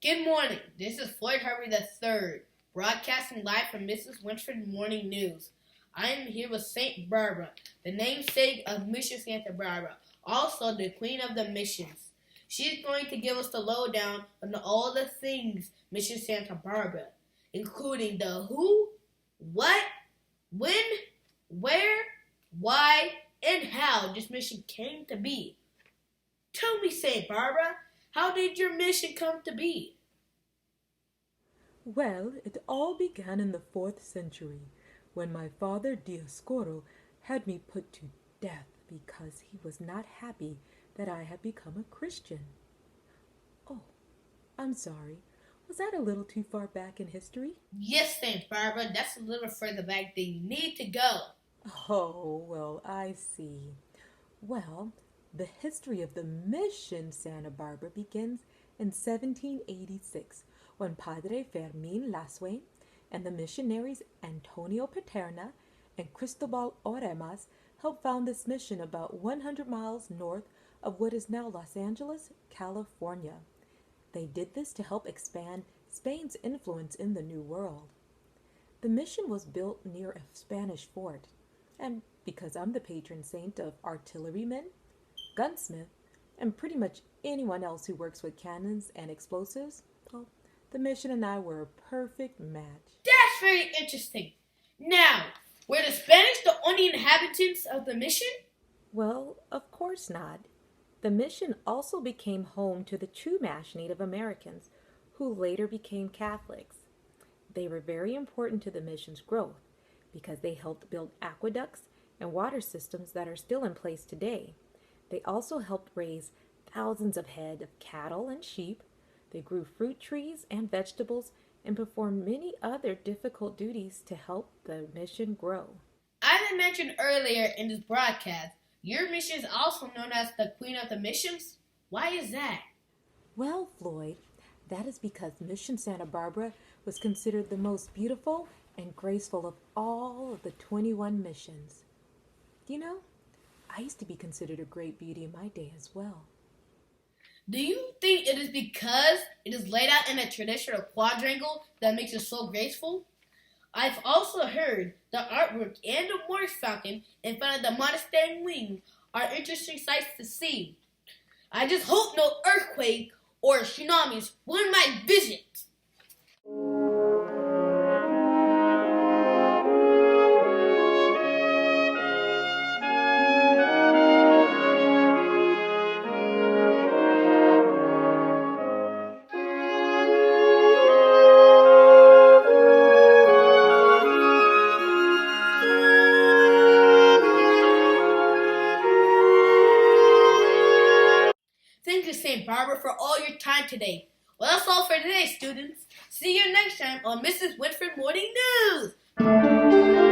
Good morning. This is Floyd Harvey III, broadcasting live from Mrs. Winfred Morning News. I am here with St. Barbara, the namesake of Mission Santa Barbara, also the Queen of the Missions. She's going to give us the lowdown on all the things Mission Santa Barbara, including the who, what, when, where, why, and how this mission came to be. Tell me, St. Barbara, how did your mission come to be? Well, it all began in the 4th century, when my father Dioscoro had me put to death because he was not happy that I had become a Christian. Oh, I'm sorry. Was that a little too far back in history? Yes, St. Barbara, that's a little further back than you need to go. Oh, well, I see. Well, the history of the mission Santa Barbara begins in 1786 when Padre Fermin Lasue and the missionaries Antonio Paterna and Cristobal Oremas helped found this mission about 100 miles north of what is now Los Angeles, California. They did this to help expand Spain's influence in the New World. The mission was built near a Spanish fort, and because I'm the patron saint of artillerymen, gunsmith, and pretty much anyone else who works with cannons and explosives, well, the mission and I were a perfect match. That's very interesting. Now, were the Spanish the only inhabitants of the mission? Well, of course not. The mission also became home to the Chumash Native Americans, who later became Catholics. They were very important to the mission's growth because they helped build aqueducts and water systems that are still in place today. They also helped raise thousands of head of cattle and sheep. They grew fruit trees and vegetables and performed many other difficult duties to help the mission grow. As I mentioned earlier in this broadcast, your mission is also known as the Queen of the Missions. Why is that? Well, Floyd, that is because Mission Santa Barbara was considered the most beautiful and graceful of all of the 21 missions. You know, I used to be considered a great beauty in my day as well. Do you think it is because it is laid out in a traditional quadrangle that makes it so graceful? I've also heard the artwork and the Morse fountain in front of the monastery wing are interesting sights to see. I just hope no earthquake or tsunamis ruin my visit. Thank you, St. Barbara, for all your time today. Well, that's all for today, students. See you next time on Mrs. Winfred Morning News.